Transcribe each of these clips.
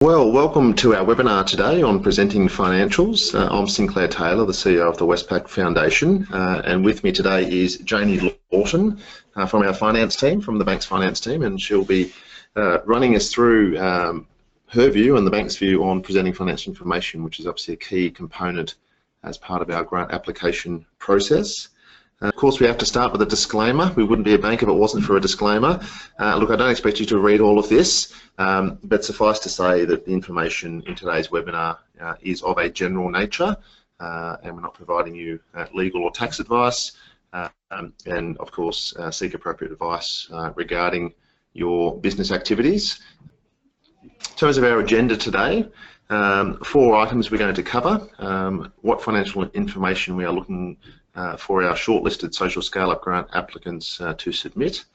Well, welcome to our webinar today on presenting financials. I'm Sinclair Taylor, the CEO of the Westpac Foundation, and with me today is Janie Lawton from our finance team, from the bank's finance team, and she'll be running us through her view and the bank's view on presenting financial information, which is obviously a key component as part of our grant application process. Of course, we have to start with a disclaimer. We wouldn't be a bank if it wasn't for a disclaimer. Look, I don't expect you to read all of this, but suffice to say that the information in today's webinar is of a general nature, and we're not providing you legal or tax advice, and of course seek appropriate advice regarding your business activities. In terms of our agenda today, 4 items we're going to cover: what financial information we are looking for our shortlisted social scale-up grant applicants to submit.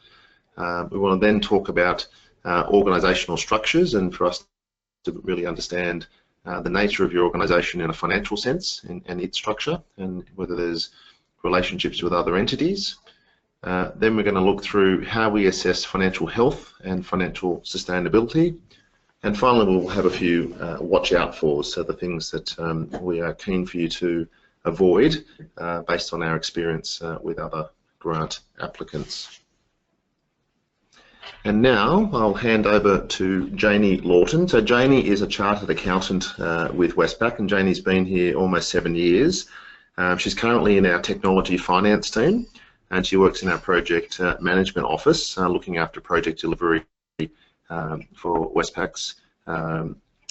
We want to then talk about organisational structures, and for us to really understand the nature of your organisation in a financial sense and its structure, and whether there's relationships with other entities. Then we're going to look through how we assess financial health and financial sustainability. And finally, we'll have a few watch out for, so the things that we are keen for you to avoid based on our experience with other grant applicants. And now I'll hand over to Janie Lawton. So Janie is a chartered accountant with Westpac, and Janie's been here almost 7 years. She's currently in our technology finance team, and she works in our project management office, looking after project delivery for Westpac's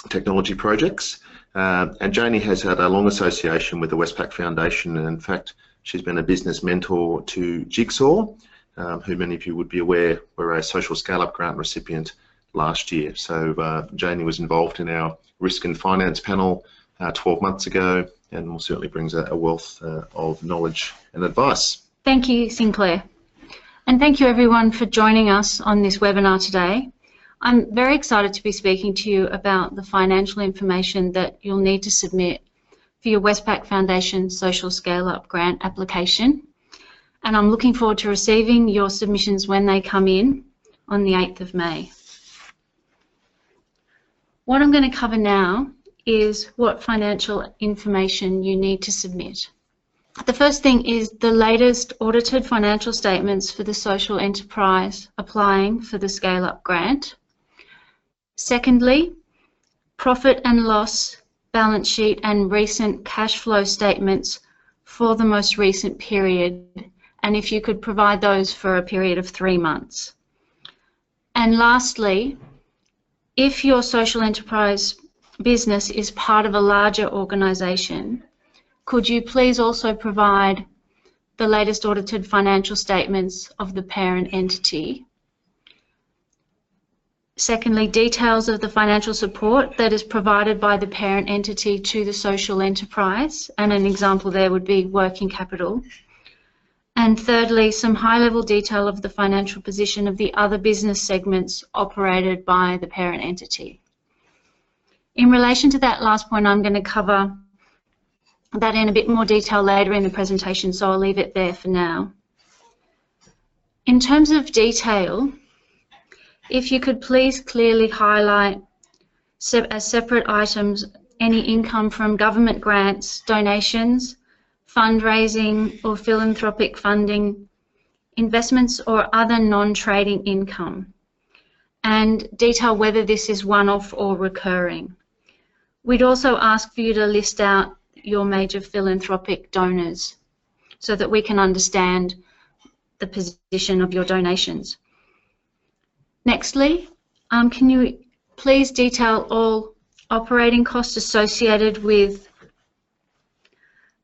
technology projects. And Janie has had a long association with the Westpac Foundation, and in fact she's been a business mentor to Jigsaw, who many of you would be aware were a social scale-up grant recipient last year. So Janie was involved in our risk and finance panel 12 months ago, and certainly brings a wealth of knowledge and advice. Thank you, Sinclair. And thank you everyone for joining us on this webinar today. I'm very excited to be speaking to you about the financial information that you'll need to submit for your Westpac Foundation Social Scale-Up Grant application. And I'm looking forward to receiving your submissions when they come in on the 8th of May. What I'm going to cover now is what financial information you need to submit. The first thing is the latest audited financial statements for the social enterprise applying for the Scale-Up Grant. Secondly, profit and loss, balance sheet and recent cash flow statements for the most recent period, and if you could provide those for a period of 3 months. And lastly, if your social enterprise business is part of a larger organisation, could you please also provide the latest audited financial statements of the parent entity? Secondly, details of the financial support that is provided by the parent entity to the social enterprise, and an example there would be working capital. And thirdly, some high-level detail of the financial position of the other business segments operated by the parent entity. In relation to that last point, I'm going to cover that in a bit more detail later in the presentation, so I'll leave it there for now. In terms of detail, if you could please clearly highlight as separate items any income from government grants, donations, fundraising or philanthropic funding, investments or other non-trading income, and detail whether this is one-off or recurring. We'd also ask for you to list out your major philanthropic donors so that we can understand the position of your donations. Nextly, can you please detail all operating costs associated with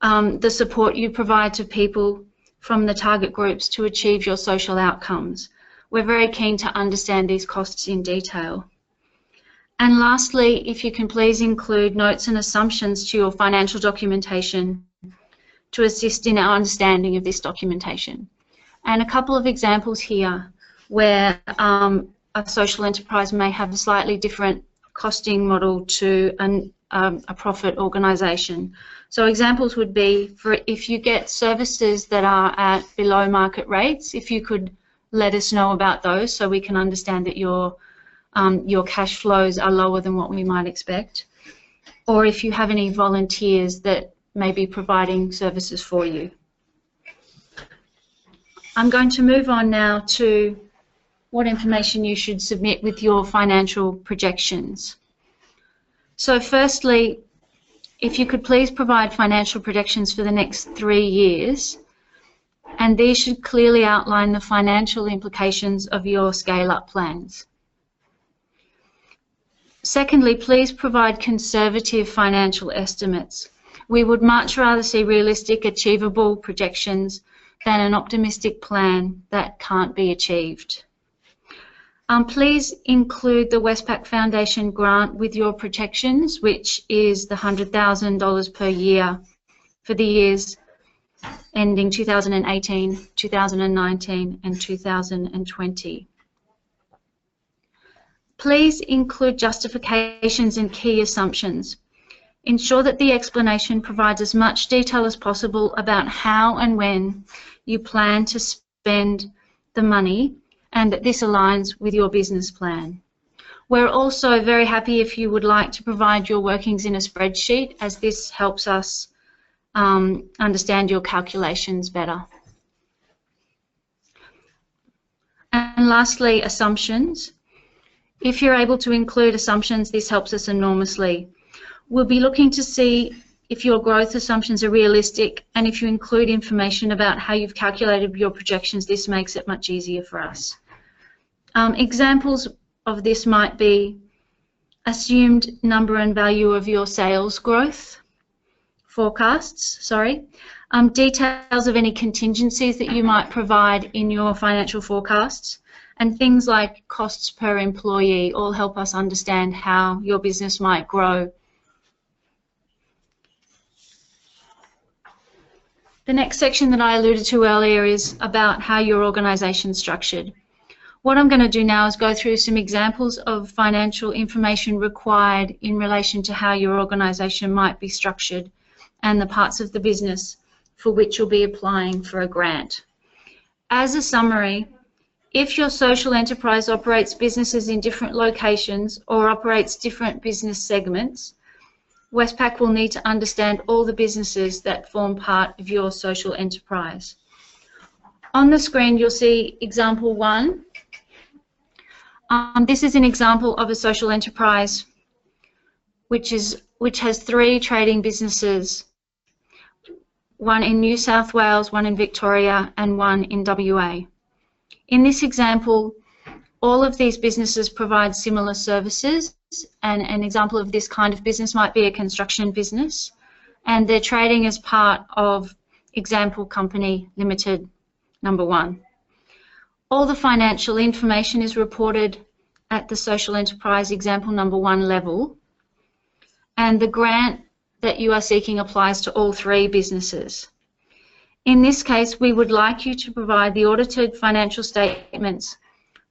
the support you provide to people from the target groups to achieve your social outcomes? We're very keen to understand these costs in detail. And lastly, if you can please include notes and assumptions to your financial documentation to assist in our understanding of this documentation. And a couple of examples here where a social enterprise may have a slightly different costing model to a profit organisation. So examples would be, for if you get services that are at below market rates, if you could let us know about those so we can understand that you're your cash flows are lower than what we might expect, or if you have any volunteers that may be providing services for you. I'm going to move on now to what information you should submit with your financial projections. So firstly, if you could please provide financial projections for the next 3 years, and these should clearly outline the financial implications of your scale-up plans. Secondly, please provide conservative financial estimates. We would much rather see realistic, achievable projections than an optimistic plan that can't be achieved. Please include the Westpac Foundation grant with your projections, which is the $100,000 per year for the years ending 2018, 2019 and 2020. Please include justifications and key assumptions. Ensure that the explanation provides as much detail as possible about how and when you plan to spend the money, and that this aligns with your business plan. We're also very happy if you would like to provide your workings in a spreadsheet, as this helps us understand your calculations better. And lastly, assumptions. If you're able to include assumptions, this helps us enormously. We'll be looking to see if your growth assumptions are realistic, and if you include information about how you've calculated your projections, this makes it much easier for us. Examples of this might be assumed number and value of your sales growth forecasts, details of any contingencies that you might provide in your financial forecasts, and things like costs per employee all help us understand how your business might grow. The next section that I alluded to earlier is about how your organisation is structured. What I'm going to do now is go through some examples of financial information required in relation to how your organisation might be structured and the parts of the business for which you'll be applying for a grant. As a summary, if your social enterprise operates businesses in different locations or operates different business segments, Westpac will need to understand all the businesses that form part of your social enterprise. On the screen you'll see example 1. This is an example of a social enterprise which has 3 trading businesses, one in New South Wales, one in Victoria and one in WA. In this example, all of these businesses provide similar services, and an example of this kind of business might be a construction business, and they're trading as part of example company limited number 1. All the financial information is reported at the social enterprise example number 1 level, and the grant that you are seeking applies to all 3 businesses. In this case, we would like you to provide the audited financial statements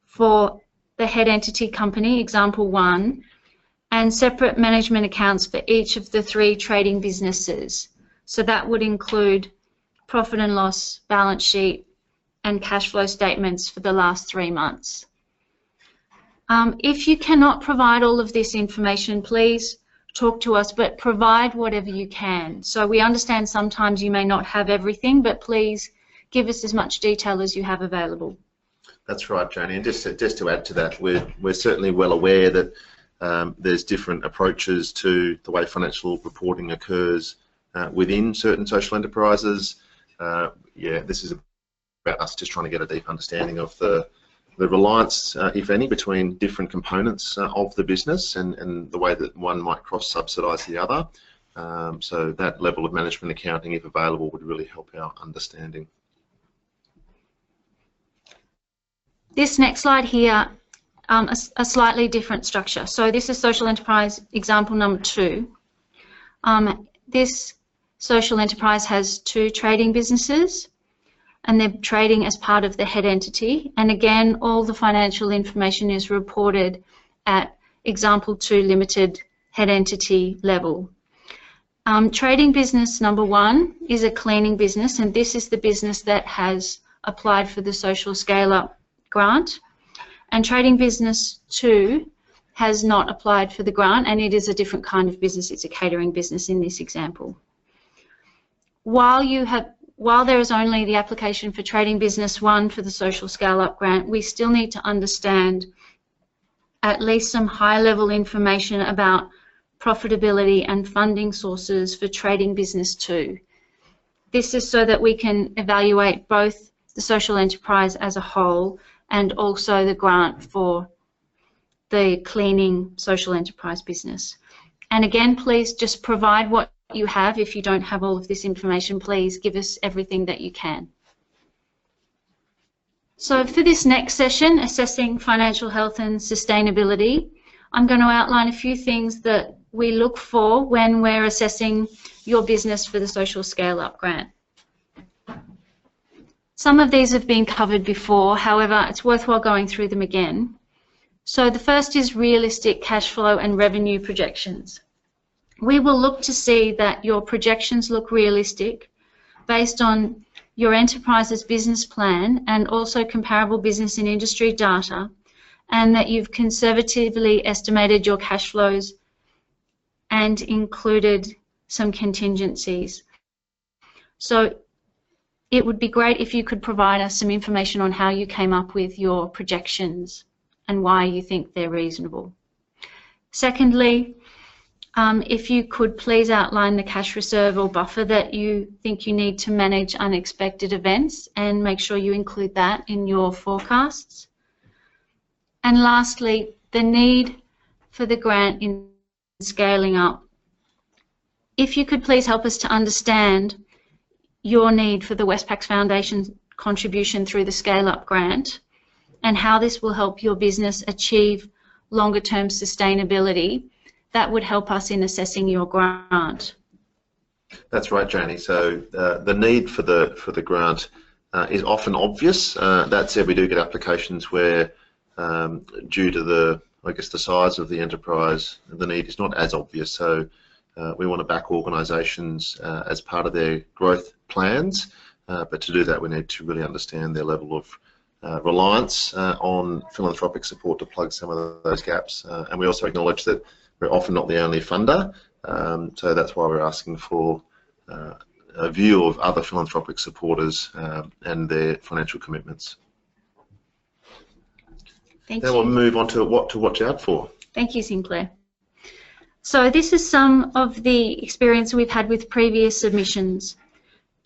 for the head entity company, example 1, and separate management accounts for each of the 3 trading businesses. So that would include profit and loss, balance sheet, and cash flow statements for the last 3 months. If you cannot provide all of this information, please talk to us, but provide whatever you can. So we understand sometimes you may not have everything, but please give us as much detail as you have available. That's right, Janie. And just to add to that, we're certainly well aware that there's different approaches to the way financial reporting occurs within certain social enterprises. This is about us just trying to get a deep understanding of the reliance, if any, between different components of the business and the way that one might cross-subsidise the other. So that level of management accounting, if available, would really help our understanding. This next slide here, a slightly different structure. So this is social enterprise example number 2. This social enterprise has 2 trading businesses, and they're trading as part of the head entity. And again, all the financial information is reported at example 2 limited head entity level. Trading business number 1 is a cleaning business, and this is the business that has applied for the social scale-up grant. And Trading Business 2 has not applied for the grant, and it is a different kind of business. It's a catering business in this example. While there is only the application for Trading Business 1 for the Social Scale-Up Grant, we still need to understand at least some high-level information about profitability and funding sources for Trading Business 2. This is so that we can evaluate both the social enterprise as a whole and also the grant for the cleaning social enterprise business. And again, please just provide what you have. If you don't have all of this information, please give us everything that you can. So for this next session, Assessing Financial Health and Sustainability, I'm going to outline a few things that we look for when we're assessing your business for the Social Scale-Up Grant. Some of these have been covered before, however, it's worthwhile going through them again. So the first is realistic cash flow and revenue projections. We will look to see that your projections look realistic based on your enterprise's business plan and also comparable business and industry data, and that you've conservatively estimated your cash flows and included some contingencies. So it would be great if you could provide us some information on how you came up with your projections and why you think they're reasonable. Secondly, if you could please outline the cash reserve or buffer that you think you need to manage unexpected events, and make sure you include that in your forecasts. And lastly, the need for the grant in scaling up. If you could please help us to understand your need for the Westpac Foundation contribution through the Scale Up Grant and how this will help your business achieve longer term sustainability, that would help us in assessing your grant. That's right, Janie. So the need for the grant is often obvious. That said, we do get applications where, due to the size of the enterprise, the need is not as obvious. So we want to back organisations as part of their growth plans, but to do that, we need to really understand their level of reliance on philanthropic support to plug some of those gaps. And we also acknowledge that we're often not the only funder, so that's why we're asking for a view of other philanthropic supporters and their financial commitments. Thank now you. We'll move on to what to watch out for. Thank you, Sinclair. So this is some of the experience we've had with previous submissions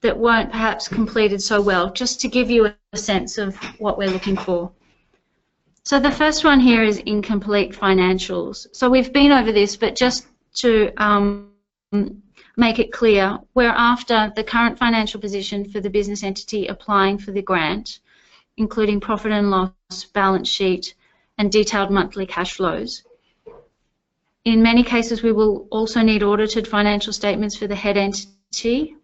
that weren't perhaps completed so well, just to give you a sense of what we're looking for. So the first one here is incomplete financials. So we've been over this, but just to make it clear, we're after the current financial position for the business entity applying for the grant, including profit and loss, balance sheet, and detailed monthly cash flows. In many cases, we will also need audited financial statements for the head entity.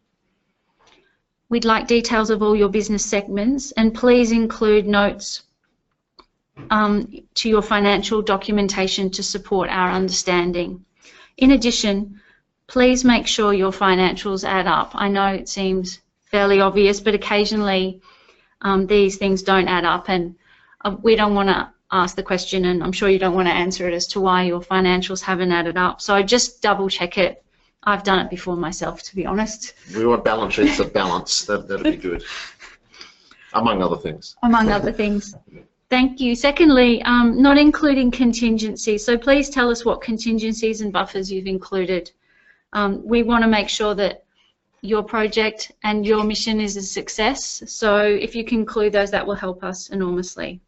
We'd like details of all your business segments, and please include notes to your financial documentation to support our understanding. In addition, please make sure your financials add up. I know it seems fairly obvious, but occasionally these things don't add up, and we don't want to ask the question, and I'm sure you don't want to answer it, as to why your financials haven't added up. So just double check it. I've done it before myself, to be honest. We want balance sheets of balance. That'd be good. Among other things. Among other things. Thank you. Secondly, not including contingencies. So please tell us what contingencies and buffers you've included. We want to make sure that your project and your mission is a success. So if you can include those, that will help us enormously.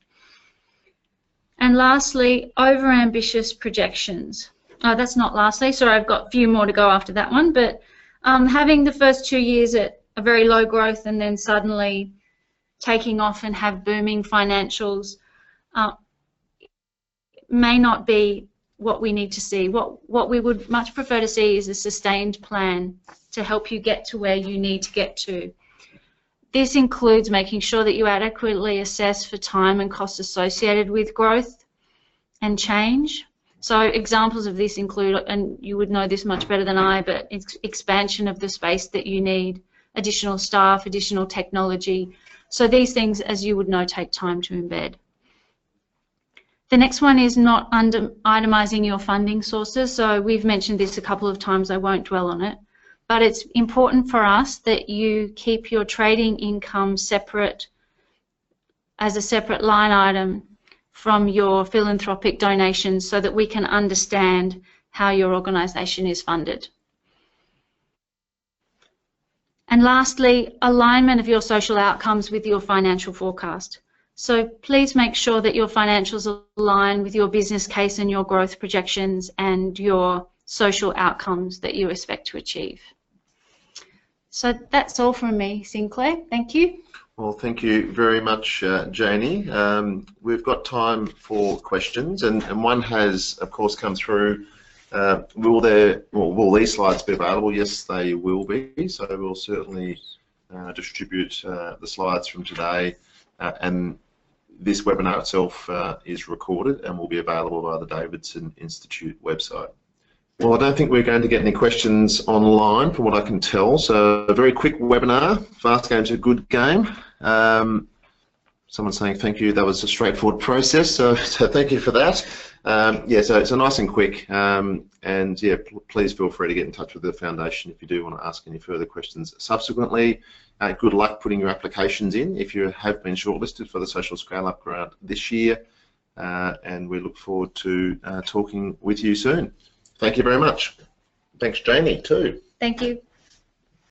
And lastly, over-ambitious projections. Oh, that's not lastly. Sorry, I've got a few more to go after that one. But having the first 2 years at a very low growth and then suddenly taking off and have booming financials may not be what we need to see. What we would much prefer to see is a sustained plan to help you get to where you need to get to. This includes making sure that you adequately assess for time and costs associated with growth and change. So examples of this include, and you would know this much better than I, but it's expansion of the space that you need, additional staff, additional technology. So these things, as you would know, take time to embed. The next one is not itemizing your funding sources. So we've mentioned this a couple of times, I won't dwell on it. But it's important for us that you keep your trading income separate, as a separate line item from your philanthropic donations, so that we can understand how your organisation is funded. And lastly, alignment of your social outcomes with your financial forecast. So please make sure that your financials align with your business case and your growth projections and your social outcomes that you expect to achieve. So that's all from me, Sinclair. Thank you. Well, thank you very much, Janie. We've got time for questions, and one has, of course, come through. Will these slides be available? Yes, they will be. So we'll certainly distribute the slides from today, and this webinar itself is recorded and will be available via the Davidson Institute website. Well, I don't think we're going to get any questions online from what I can tell. So a very quick webinar, fast game to good game. Someone's saying thank you, that was a straightforward process, so thank you for that. Yeah, so it's a nice and quick, and yeah, please feel free to get in touch with the foundation if you do want to ask any further questions subsequently. Good luck putting your applications in if you have been shortlisted for the Social Scale Up Grant this year, and we look forward to talking with you soon. Thank you very much. Thanks, Janie, too. Thank you.